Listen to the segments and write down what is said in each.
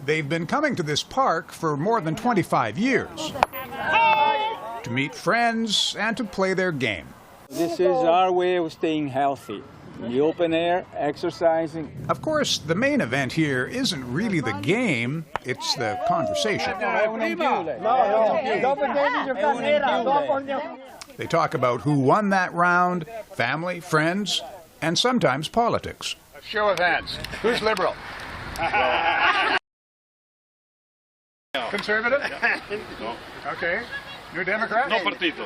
They've been coming to this park for more than 25 years to meet friends and to play their game. This is our way of staying healthy. The open air, exercising. Of course, the main event here isn't really the game, it's the conversation. They talk about who won that round, family, friends, and sometimes politics. A show of hands. Who's Liberal? Conservative? No. Okay. New Democrat? No partito.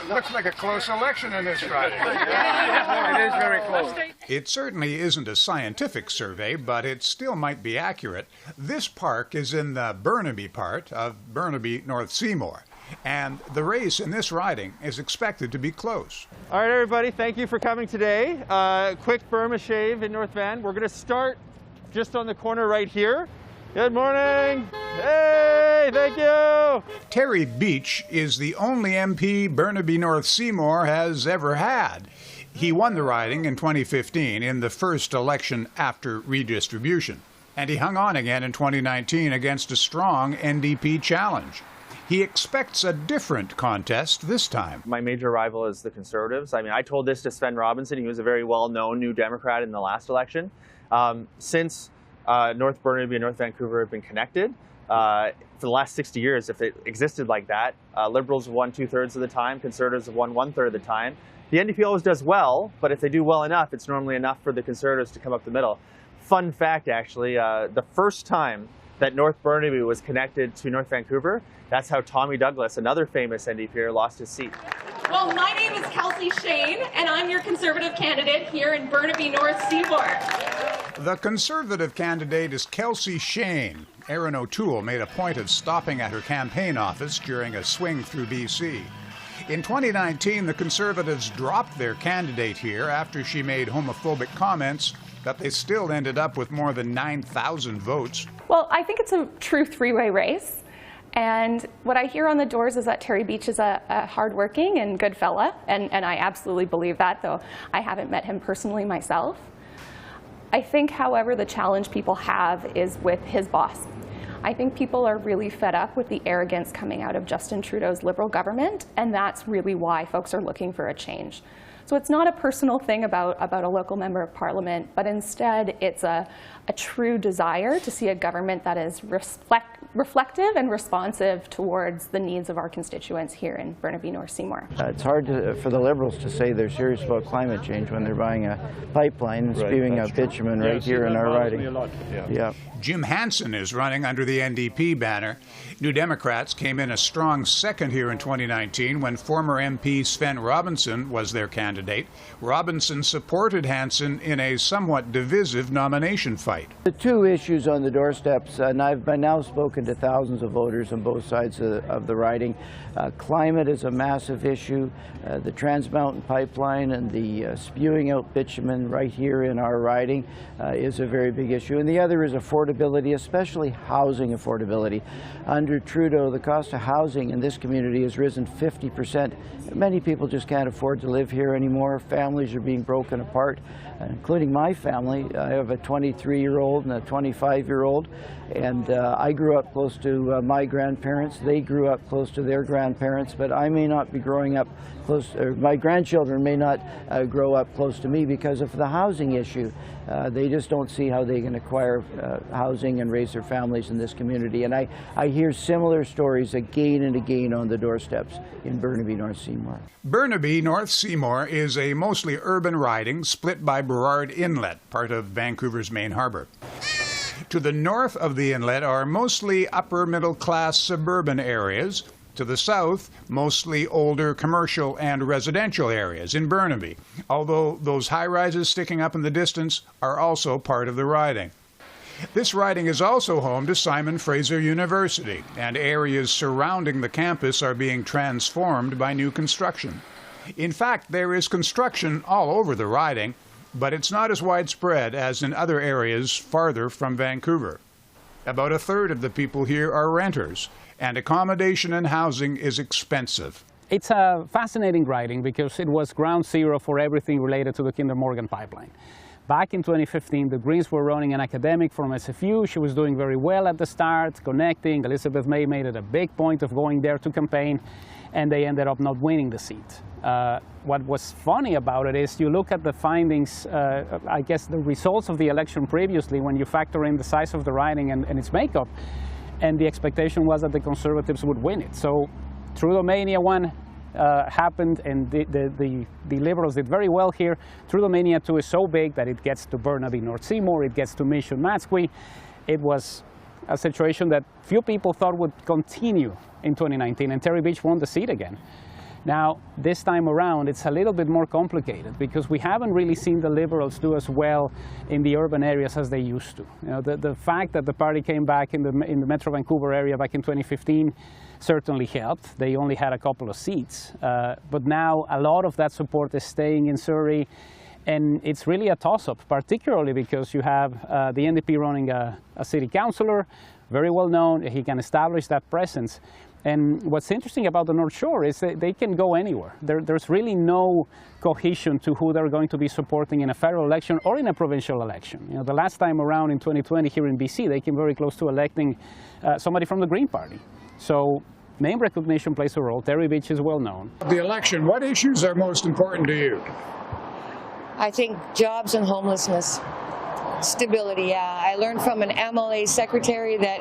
Looks like a close election in this Friday. It is very close. It certainly isn't a scientific survey, but it still might be accurate. This park is in the Burnaby part of Burnaby North-Seymour, and the race in this riding is expected to be close. All right, everybody, thank you for coming today. Quick Burma shave in North Van. We're going to start just on the corner right here. Good morning. Hey, thank you. Terry Beech is the only MP Burnaby North-Seymour has ever had. He won the riding in 2015 in the first election after redistribution, and he hung on again in 2019 against a strong NDP challenge. He expects a different contest this time. My major rival is the Conservatives. I mean, I told this to Sven Robinson. He was a very well-known New Democrat in the last election. Since North Burnaby and North Vancouver have been connected, for the last 60 years, if it existed like that, Liberals have won 2/3 of the time, Conservatives have won 1/3 of the time. The NDP always does well, but if they do well enough, it's normally enough for the Conservatives to come up the middle. Fun fact, actually, the first time that North Burnaby was connected to North Vancouver, that's how Tommy Douglas, another famous NDPer, lost his seat. Well, my name is Kelsey Shein, and I'm your Conservative candidate here in Burnaby North-Seymour. The Conservative candidate is Kelsey Shein. Aaron O'Toole made a point of stopping at her campaign office during a swing through BC. In 2019, the Conservatives dropped their candidate here after she made homophobic comments, but they still ended up with more than 9,000 votes. Well, I think it's a true three-way race. And what I hear on the doors is that Terry Beech is a hardworking and good fella, and I absolutely believe that, though I haven't met him personally myself. I think, however, the challenge people have is with his boss. I think people are really fed up with the arrogance coming out of Justin Trudeau's Liberal government, and that's really why folks are looking for a change. So it's not a personal thing about a local member of parliament, but instead it's a true desire to see a government that is reflective and responsive towards the needs of our constituents here in Burnaby North-Seymour. It's hard for the Liberals to say they're serious about climate change when they're buying a pipeline and spewing out bitumen right here in our riding. Yeah. Jim Hanson is running under the NDP banner. New Democrats came in a strong second here in 2019 when former MP Sven Robinson was their candidate. Robinson supported Hanson in a somewhat divisive nomination fight. The two issues on the doorsteps, and I've by now spoken to thousands of voters on both sides of the riding. Climate is a massive issue. The Trans Mountain Pipeline and the spewing out bitumen right here in our riding is a very big issue. And the other is affordability, especially housing affordability. Under Trudeau, the cost of housing in this community has risen 50%. Many people just can't afford to live here anymore. Families are being broken apart, including my family. I have a 23-year-old and a 25-year-old, and I grew up close to my grandparents. They grew up close to their grandparents, but I may not be growing up close, or my grandchildren may not grow up close to me because of the housing issue. They just don't see how they can acquire housing and raise their families in this community. And I hear similar stories again and again on the doorsteps in Burnaby North-Seymour. Burnaby North-Seymour is a mostly urban riding split by Burrard Inlet, part of Vancouver's main harbor. To the north of the inlet are mostly upper-middle-class suburban areas. To the south, mostly older commercial and residential areas in Burnaby, although those high-rises sticking up in the distance are also part of the riding. This riding is also home to Simon Fraser University, and areas surrounding the campus are being transformed by new construction. In fact, there is construction all over the riding, but it's not as widespread as in other areas farther from Vancouver. About a third of the people here are renters, and accommodation and housing is expensive. It's a fascinating riding because it was ground zero for everything related to the Kinder Morgan pipeline. Back in 2015, the Greens were running an academic from SFU. She was doing very well at the start, connecting. Elizabeth May made it a big point of going there to campaign, and they ended up not winning the seat. What was funny about it is you look at the findings, I guess the results of the election previously, when you factor in the size of the riding and its makeup, and the expectation was that the Conservatives would win it. So Trudeau-mania one happened, and the Liberals did very well here. Trudeau-mania 2 is so big that it gets to Burnaby North-Seymour, it gets to Mission-Matsqui. It was a situation that few people thought would continue in 2019, and Terry Beech won the seat again. Now, this time around, it's a little bit more complicated because we haven't really seen the Liberals do as well in the urban areas as they used to. You know, the fact that the party came back in the Metro Vancouver area back in 2015 certainly helped. They only had a couple of seats, but now a lot of that support is staying in Surrey, and it's really a toss-up, particularly because you have the NDP running a city councillor, very well known. He can establish that presence. And what's interesting about the North Shore is that they can go anywhere. There's really no cohesion to who they're going to be supporting in a federal election or in a provincial election. You know, the last time around in 2020 here in BC, they came very close to electing somebody from the Green Party. So name recognition plays a role. Terry Beech is well known. The election, what issues are most important to you? I think jobs and homelessness. Stability, yeah. I learned from an MLA secretary that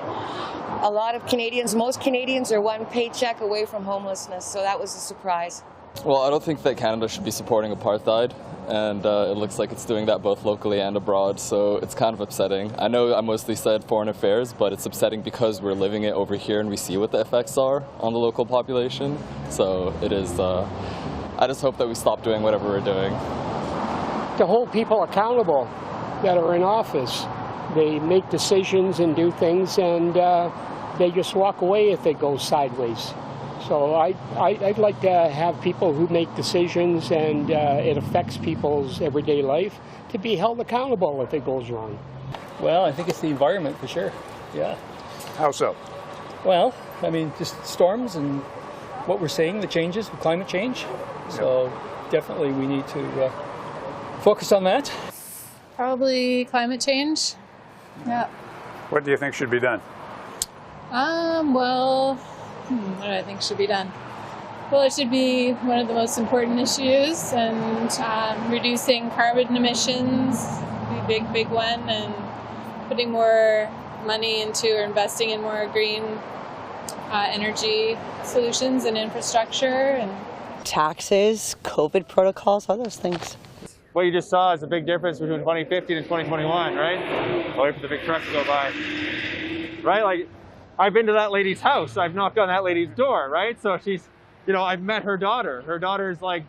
a lot of Canadians, most Canadians are one paycheck away from homelessness, so that was a surprise. Well, I don't think that Canada should be supporting apartheid, and it looks like it's doing that both locally and abroad, so it's kind of upsetting. I know I mostly said foreign affairs, but it's upsetting because we're living it over here and we see what the effects are on the local population, so it is, I just hope that we stop doing whatever we're doing. To hold people accountable that are in office. They make decisions and do things, and they just walk away if it goes sideways. So I'd like to have people who make decisions and it affects people's everyday life to be held accountable if it goes wrong. Well, I think it's the environment for sure, yeah. How so? Well, I mean, just storms and what we're seeing, the changes with climate change. So definitely we need to focus on that. Probably climate change. Yeah. What do you think should be done? Well, what do I think should be done? Well, it should be one of the most important issues, and reducing carbon emissions be a big, big one, and putting more money into or investing in more green energy solutions and infrastructure. And taxes, COVID protocols, all those things. What you just saw is a big difference between 2015 and 2021, right? Wait for the big trucks to go by. Right? Like, I've been to that lady's house. I've knocked on that lady's door, right? So she's, you know, I've met her daughter. Her daughter's like,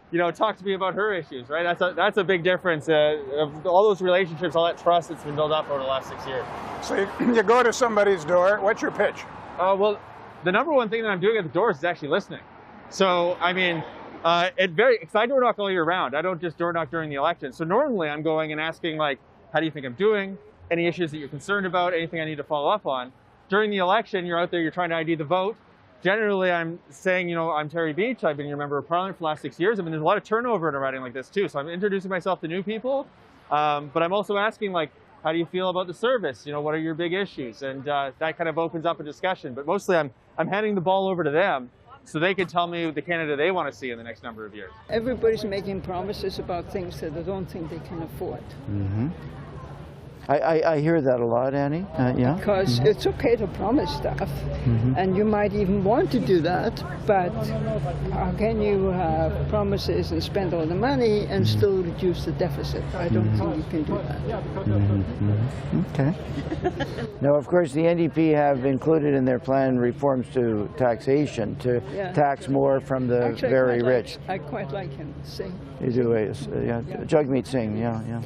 you know, talk to me about her issues, right? That's a big difference. Of all those relationships, all that trust that's been built up over the last 6 years. So you go to somebody's door. What's your pitch? Well, the number one thing that I'm doing at the doors is actually listening. So, I mean, because I door knock all year round. I don't just door knock during the election. So normally I'm going and asking, like, how do you think I'm doing? Any issues that you're concerned about? Anything I need to follow up on? During the election, you're out there, you're trying to ID the vote. Generally, I'm saying, you know, I'm Terry Beech. I've been your member of parliament for the last 6 years. I mean, there's a lot of turnover in a riding like this too. So I'm introducing myself to new people. But I'm also asking, like, how do you feel about the service? You know, what are your big issues? And that kind of opens up a discussion. But mostly I'm handing the ball over to them, so they can tell me the candidate they want to see in the next number of years. Everybody's making promises about things that they don't think they can afford. Mm-hmm. I hear that a lot, Annie. Yeah. Because it's okay to promise stuff, and you might even want to do that, but how can you have promises and spend all the money and still reduce the deficit? I don't think you can do that. Okay. Now, of course, the NDP have included in their plan reforms to taxation, to tax more from the Actually, very rich. I quite like him sing. You do, yeah. Jagmeet Singh, yeah.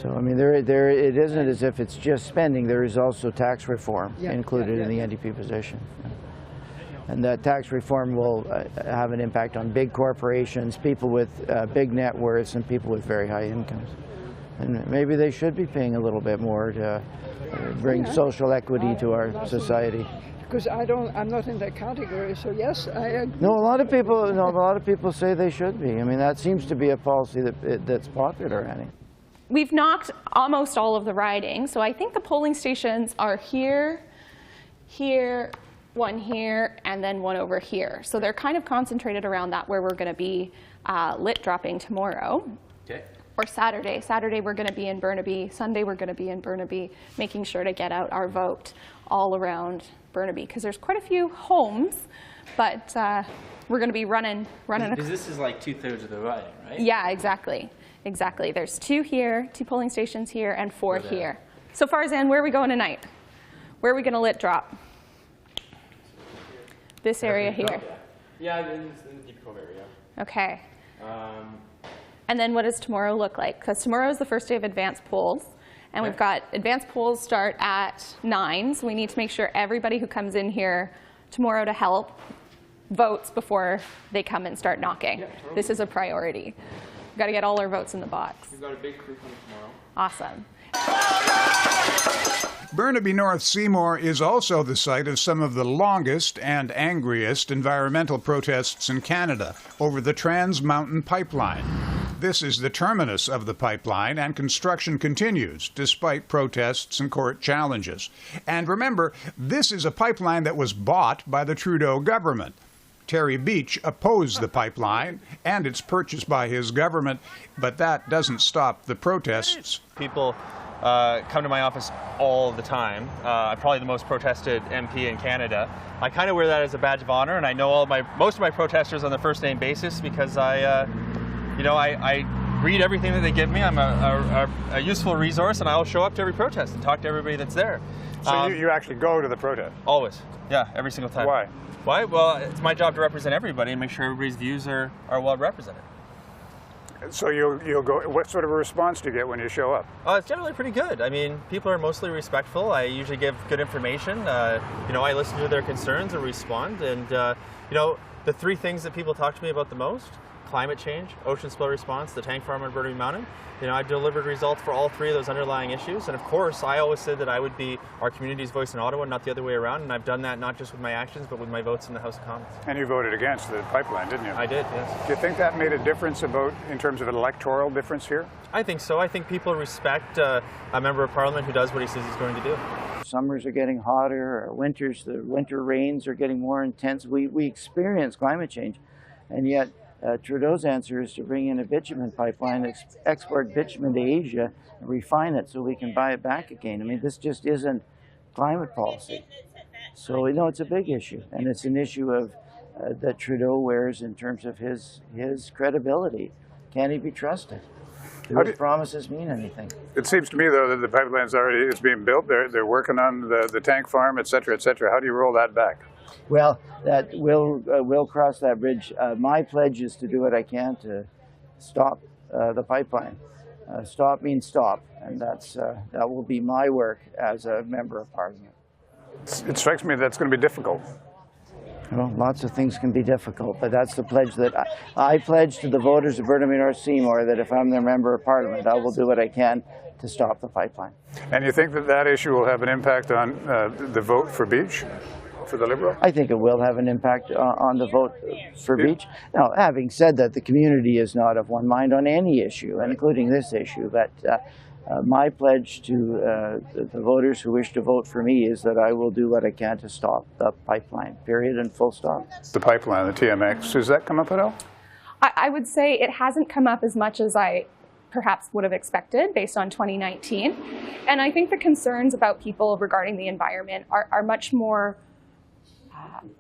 So, I mean, it isn't as if it's just spending. There is also tax reform included in the NDP position. And that tax reform will have an impact on big corporations, people with big net worths, and people with very high incomes. And maybe they should be paying a little bit more to bring social equity to our society. Because I'm not in that category, so yes, I agree. No, a lot of people say they should be. I mean, that seems to be a policy that's popular, Annie. we've knocked almost all of the riding. So I think the polling stations are here, here, one here, and then one over here. So they're kind of concentrated around that where we're going to be lit dropping tomorrow. Okay. Or Saturday. Saturday we're going to be in Burnaby. Sunday we're going to be in Burnaby, making sure to get out our vote all around Burnaby. Because there's quite a few homes, but we're going to be running. Because this is like 2/3 of the riding, right? Yeah, exactly. Exactly. There's 2 here, 2 polling stations here, and 4 here. So Farzan, where are we going tonight? Where are we going to lit drop? This area here. Yeah, in the Deep Cove area. Okay. And then what does tomorrow look like? Because tomorrow is the first day of advanced polls. And we've got advanced polls start at 9. So we need to make sure everybody who comes in here tomorrow to help votes before they come and start knocking. Yeah, totally. This is a priority. We've got to get all our votes in the box. We've got a big crew coming tomorrow. Awesome. Burnaby North-Seymour is also the site of some of the longest and angriest environmental protests in Canada over the Trans Mountain Pipeline. This is the terminus of the pipeline, and construction continues despite protests and court challenges. And remember, this is a pipeline that was bought by the Trudeau government. Terry Beech opposed the pipeline and its purchase by his government, but that doesn't stop the protests. People come to my office all the time. I'm probably the most protested MP in Canada. I kind of wear that as a badge of honor, and I know most of my protesters on the first name basis because I read everything that they give me. I'm a useful resource, and I'll show up to every protest and talk to everybody that's there. So you actually go to the protest? Always. Yeah, every single time. Why? Why? Well, it's my job to represent everybody and make sure everybody's views are well represented. So you'll go. What sort of a response do you get when you show up? It's generally pretty good. I mean, people are mostly respectful. I usually give good information. I listen to their concerns and respond. And the 3 things that people talk to me about the most: climate change, ocean spill response, the tank farm on Burnaby Mountain. I delivered results for all 3 of those underlying issues. And of course, I always said that I would be our community's voice in Ottawa, not the other way around. And I've done that not just with my actions, but with my votes in the House of Commons. And you voted against the pipeline, didn't you? I did, yes. Do you think that made a difference in terms of an electoral difference here? I think so. I think people respect a member of Parliament who does what he says he's going to do. Summers are getting hotter, the winter rains are getting more intense. We experience climate change, and yet Trudeau's answer is to bring in a bitumen pipeline, export bitumen to Asia, and refine it so we can buy it back again. I mean, this just isn't climate policy. So, it's a big issue, and it's an issue that Trudeau wears in terms of his credibility. Can he be trusted? Do his promises mean anything? It seems to me, though, that the pipeline's it's being built. They're working on the tank farm, et cetera, et cetera. How do you roll that back? Well, we'll cross that bridge. My pledge is to do what I can to stop the pipeline. Stop means stop, and that will be my work as a member of Parliament. It strikes me that's going to be difficult. Well, lots of things can be difficult, but that's the pledge that I pledge to the voters of Burnaby North-Seymour, that if I'm their member of Parliament, I will do what I can to stop the pipeline. And you think that issue will have an impact on the vote for Beech? For the Liberal? I think it will have an impact on the vote for Beech. Now, having said that, the community is not of one mind on any issue, including this issue. But my pledge to the voters who wish to vote for me is that I will do what I can to stop the pipeline, period and full stop. The pipeline, the TMX, has that come up at all? I would say it hasn't come up as much as I perhaps would have expected based on 2019. And I think the concerns about people regarding the environment are much more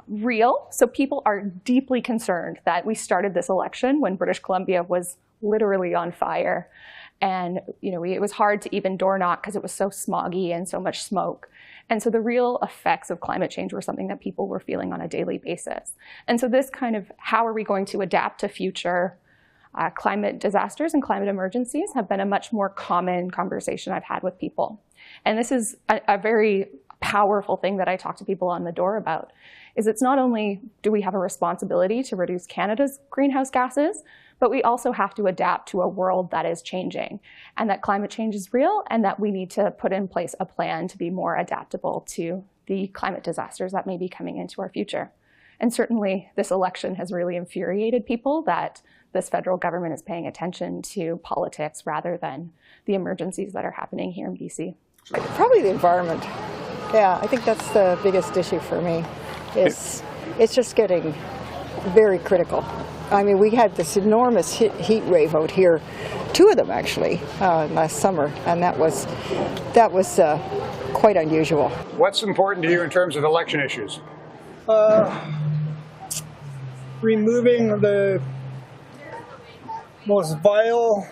real. So people are deeply concerned that we started this election when British Columbia was literally on fire. And it was hard to even door knock because it was so smoggy and so much smoke. And so the real effects of climate change were something that people were feeling on a daily basis. And so this kind of how are we going to adapt to future climate disasters and climate emergencies have been a much more common conversation I've had with people. And this is a very powerful thing that I talk to people on the door about, is it's not only do we have a responsibility to reduce Canada's greenhouse gases, but we also have to adapt to a world that is changing, and that climate change is real, and that we need to put in place a plan to be more adaptable to the climate disasters that may be coming into our future. And certainly this election has really infuriated people that this federal government is paying attention to politics rather than the emergencies that are happening here in BC. Probably the environment. Yeah, I think that's the biggest issue for me. It's just getting very critical. I mean, we had this enormous heat wave out here, 2 of them actually, last summer, and that was quite unusual. What's important to you in terms of election issues? Removing the most vile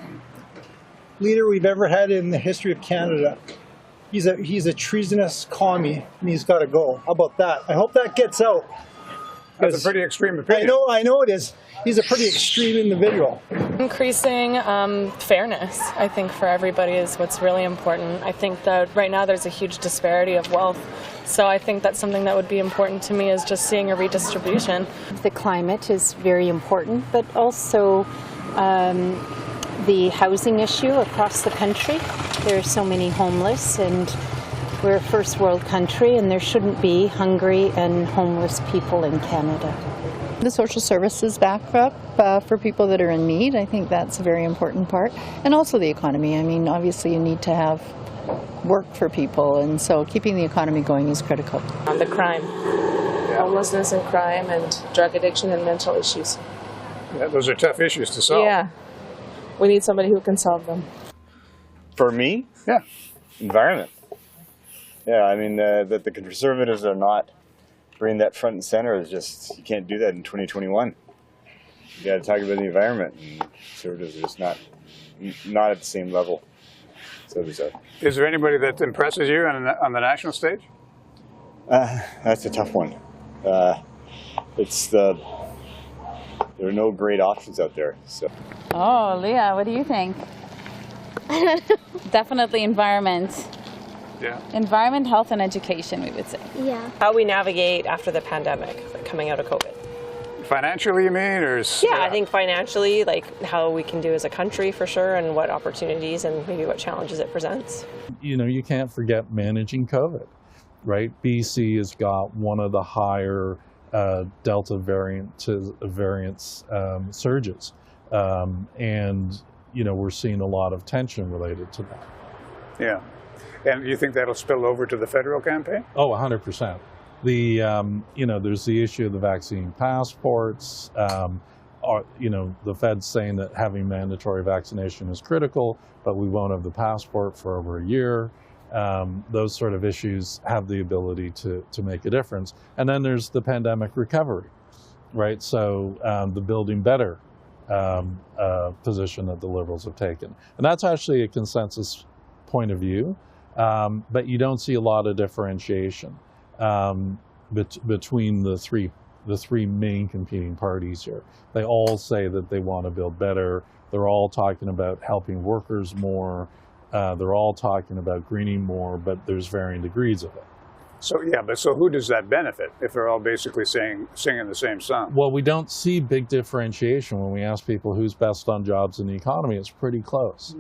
leader we've ever had in the history of Canada. He's a treasonous commie, and he's got to go. How about that? I hope that gets out. That's a pretty extreme opinion. I know it is. He's a pretty extreme individual. Increasing fairness, I think, for everybody is what's really important. I think that right now there's a huge disparity of wealth. So I think that's something that would be important to me, is just seeing a redistribution. The climate is very important, but also the housing issue across the country. There are so many homeless, and we're a first world country, and there shouldn't be hungry and homeless people in Canada. The social services backup for people that are in need, I think that's a very important part. And also the economy. I mean, obviously you need to have work for people, and so keeping the economy going is critical. On the crime, homelessness and crime and drug addiction and mental issues. Yeah, those are tough issues to solve. Yeah, we need somebody who can solve them. For me? Yeah. Environment. Yeah, I mean, that the Conservatives are not bringing that front and center is just, you can't do that in 2021. You got to talk about the environment, and Conservatives are just not at the same level. So is there anybody that impresses you on the national stage? That's a tough one. There are no great options out there. So. Oh, Leah, what do you think? Definitely environment. Yeah. Environment, health, and education, we would say. Yeah. How we navigate after the pandemic, like coming out of COVID. Financially, you mean, or? Yeah, I think financially, like how we can do as a country for sure, and what opportunities and maybe what challenges it presents. You know, you can't forget managing COVID, right? BC has got one of the higher Delta variants surges, and you know, we're seeing a lot of tension related to that. Yeah. And you think that'll spill over to the federal campaign? Oh, 100%. You know, there's the issue of the vaccine passports. You know, the Fed's saying that having mandatory vaccination is critical, but we won't have the passport for over a year. Those sort of issues have the ability to make a difference. And then there's the pandemic recovery, right? So the building better position that the Liberals have taken. And that's actually a consensus point of view. But you don't see a lot of differentiation between the three main competing parties here. They all say that they want to build better. They're all talking about helping workers more. They're all talking about greening more, but there's varying degrees of it. So so who does that benefit if they're all basically singing the same song? Well, we don't see big differentiation when we ask people who's best on jobs in the economy. It's pretty close.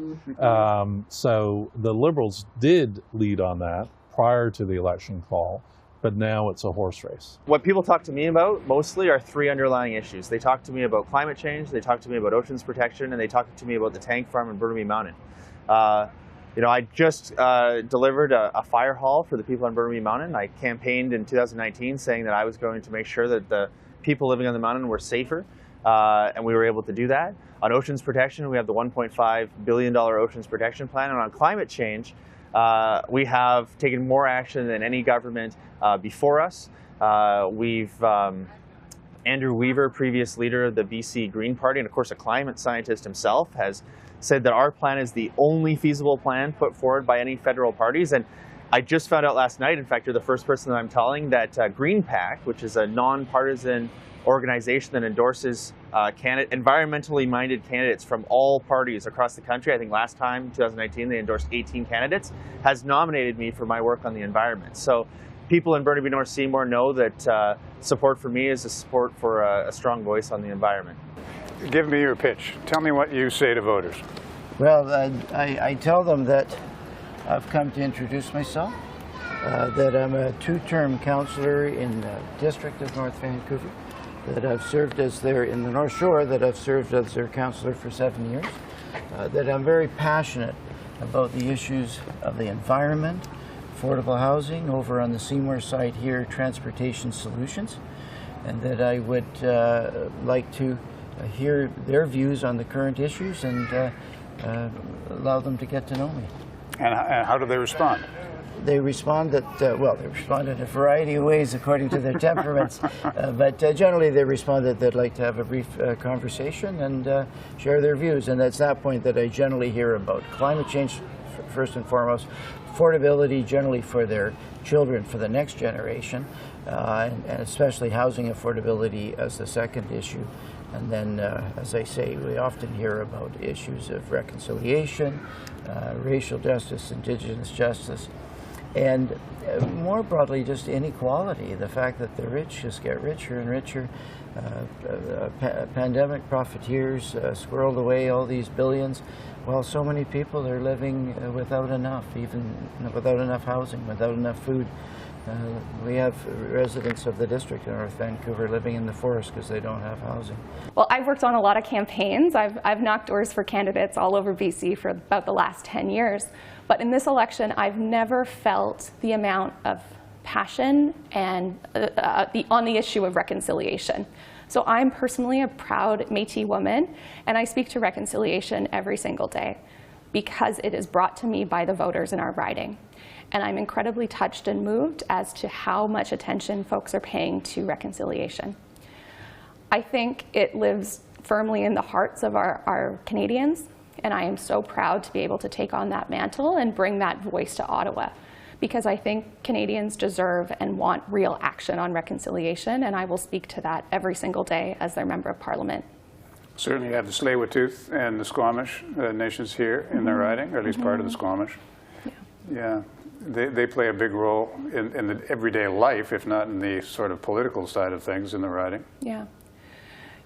So the Liberals did lead on that prior to the election call, but now it's a horse race. What people talk to me about mostly are 3 underlying issues. They talk to me about climate change, they talk to me about oceans protection, and they talk to me about the tank farm in Burnaby Mountain. You know, I just delivered a fire hall for the people on Burnaby Mountain. I campaigned in 2019 saying that I was going to make sure that the people living on the mountain were safer, and we were able to do that. On oceans protection, we have the $1.5 billion oceans protection plan, and on climate change, we have taken more action than any government before us. Andrew Weaver, previous leader of the BC Green Party, and of course a climate scientist himself, has said that our plan is the only feasible plan put forward by any federal parties. And I just found out last night, in fact, you're the first person that I'm telling, that Green PAC, which is a nonpartisan organization that endorses environmentally minded candidates from all parties across the country. I think last time, 2019, they endorsed 18 candidates, has nominated me for my work on the environment. So people in Burnaby North-Seymour know that support for me is a support for a strong voice on the environment. Give me your pitch. Tell me what you say to voters. Well, I tell them that I've come to introduce myself, that I'm a 2-term councillor in the District of North Vancouver, that I've served as their, in the North Shore, that I've served as their councillor for 7 years, that I'm very passionate about the issues of the environment, affordable housing, over on the Seymour side here, transportation solutions, and that I would like to hear their views on the current issues and allow them to get to know me. And how do they respond? They respond well, they respond in a variety of ways according to their temperaments, but generally they respond that they'd like to have a brief conversation and share their views, and it's that point that I generally hear about climate change first and foremost, affordability generally for their children, for the next generation, and especially housing affordability as the second issue. And then, as I say, we often hear about issues of reconciliation, racial justice, Indigenous justice, and more broadly, just inequality, the fact that the rich just get richer and richer. Pandemic profiteers squirreled away all these billions, while so many people are living without enough, even without enough housing, without enough food. We have residents of the district in North Vancouver living in the forest because they don't have housing. Well, I've worked on a lot of campaigns. I've knocked doors for candidates all over BC for about the last 10 years. But in this election, I've never felt the amount of passion and on the issue of reconciliation. So I'm personally a proud Métis woman, and I speak to reconciliation every single day because it is brought to me by the voters in our riding. And I'm incredibly touched and moved as to how much attention folks are paying to reconciliation. I think it lives firmly in the hearts of our Canadians, and I am so proud to be able to take on that mantle and bring that voice to Ottawa, because I think Canadians deserve and want real action on reconciliation, and I will speak to that every single day as their Member of Parliament. Certainly you have the Tsleil-Waututh and the Squamish nations here in their riding, or at least part of the Squamish. Yeah. They play a big role in the everyday life, if not in the sort of political side of things in the riding. Yeah.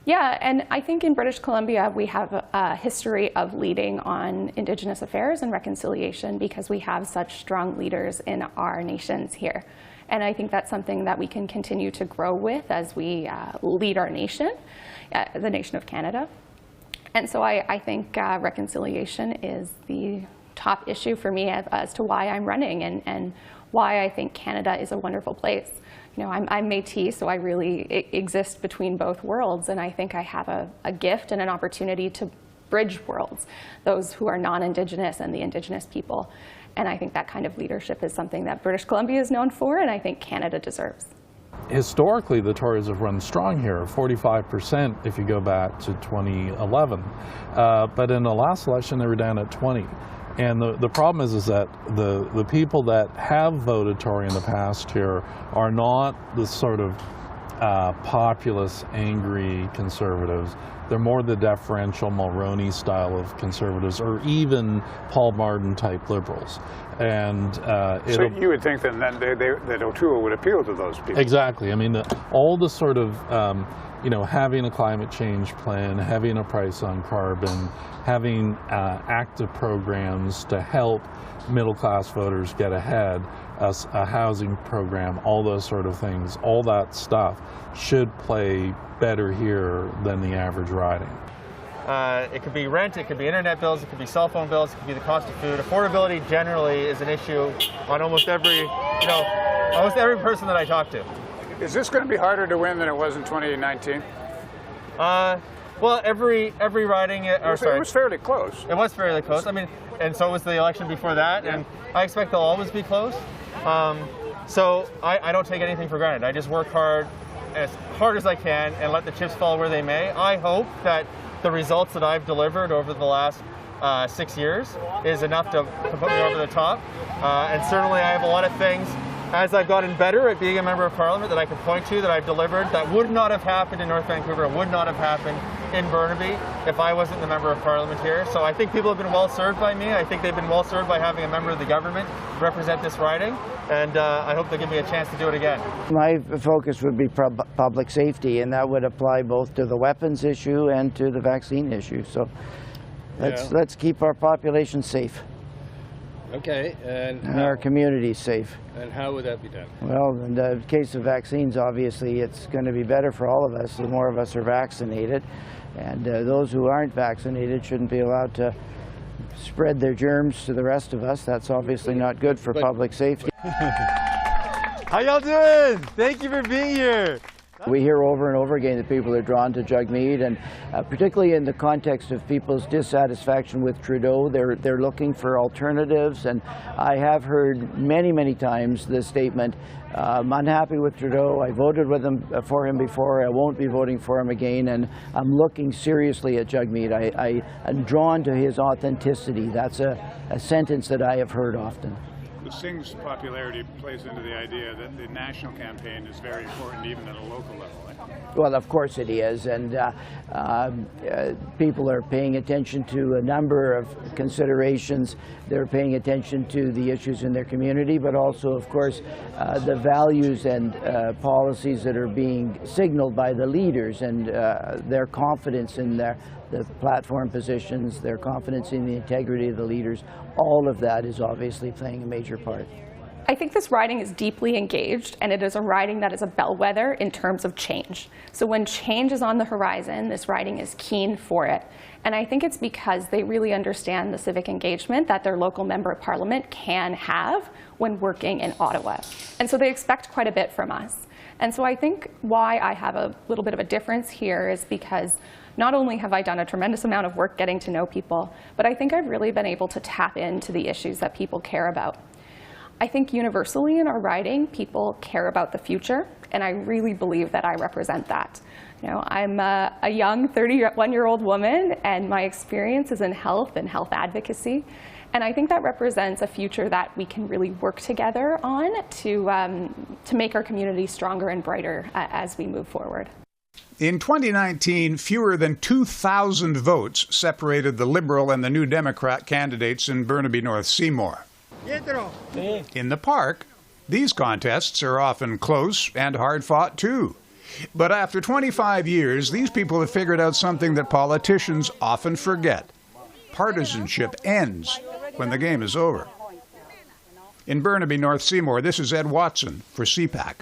Yeah, and I think in British Columbia we have a history of leading on Indigenous affairs and reconciliation because we have such strong leaders in our nations here. And I think that's something that we can continue to grow with as we lead our nation, the nation of Canada. And so I think reconciliation is the top issue for me as to why I'm running and why I think Canada is a wonderful place. You know, I'm Métis, so I really exist between both worlds, and I think I have a gift and an opportunity to bridge worlds, those who are non-Indigenous and the Indigenous people. And I think that kind of leadership is something that British Columbia is known for, and I think Canada deserves. Historically, the Tories have run strong here, 45% if you go back to 2011. But in the last election, they were down at 20. And the problem is that the people that have voted Tory in the past here are not the sort of populist, angry conservatives. They're more the deferential Mulroney style of conservatives, or even Paul Martin type liberals. And so you would think then that O'Toole would appeal to those people. Exactly. I mean, all the sort of you know, having a climate change plan, having a price on carbon, having active programs to help middle-class voters get ahead, a housing program, all those sort of things, all that stuff should play better here than the average riding. It could be rent, it could be internet bills, it could be cell phone bills, it could be the cost of food. Affordability generally is an issue on almost every person that I talk to. Is this going to be harder to win than it was in 2019? Well, every riding, it was fairly close. It was fairly close. I mean, and so was the election before that, and I expect they'll always be close. So I don't take anything for granted. I just work hard as I can and let the chips fall where they may. I hope that the results that I've delivered over the last 6 years is enough to put me over the top. And certainly I have a lot of things as I've gotten better at being a Member of Parliament that I can point to that I've delivered that would not have happened in North Vancouver, would not have happened in Burnaby if I wasn't the Member of Parliament here. So I think people have been well served by me. I think they've been well served by having a member of the government represent this riding, and I hope they give me a chance to do it again. My focus would be public safety, and that would apply both to the weapons issue and to the vaccine issue. So let's keep our population safe. Okay, and our community safe. And how would that be done? Well, in the case of vaccines, obviously, it's going to be better for all of us the more of us are vaccinated. And those who aren't vaccinated shouldn't be allowed to spread their germs to the rest of us. That's obviously not good for public safety. How y'all doing? Thank you for being here. We hear over and over again that people are drawn to Jugmead, and particularly in the context of people's dissatisfaction with Trudeau, they're looking for alternatives. And I have heard many, many times the statement, I'm unhappy with Trudeau, I voted with him for him before, I won't be voting for him again, and I'm looking seriously at Jugmead. I am drawn to his authenticity. That's a sentence that I have heard often. The Singh's popularity plays into the idea that the national campaign is very important even at a local level. Well, of course it is, and people are paying attention to a number of considerations. They're paying attention to the issues in their community, but also, of course, the values and policies that are being signaled by the leaders, and their confidence in the platform positions, their confidence in the integrity of the leaders. All of that is obviously playing a major part. I think this riding is deeply engaged, and it is a riding that is a bellwether in terms of change. So when change is on the horizon, this riding is keen for it. And I think it's because they really understand the civic engagement that their local member of parliament can have when working in Ottawa. And so they expect quite a bit from us. And so I think why I have a little bit of a difference here is because not only have I done a tremendous amount of work getting to know people, but I think I've really been able to tap into the issues that people care about. I think universally in our riding, people care about the future, and I really believe that I represent that. You know, I'm a young 31-year-old woman, and my experience is in health and health advocacy. And I think that represents a future that we can really work together on to make our community stronger and brighter as we move forward. In 2019, fewer than 2,000 votes separated the Liberal and the New Democrat candidates in Burnaby North-Seymour. In the park, these contests are often close and hard-fought too. But after 25 years, these people have figured out something that politicians often forget. Partisanship ends when the game is over. In Burnaby North-Seymour, this is Ed Watson for CPAC.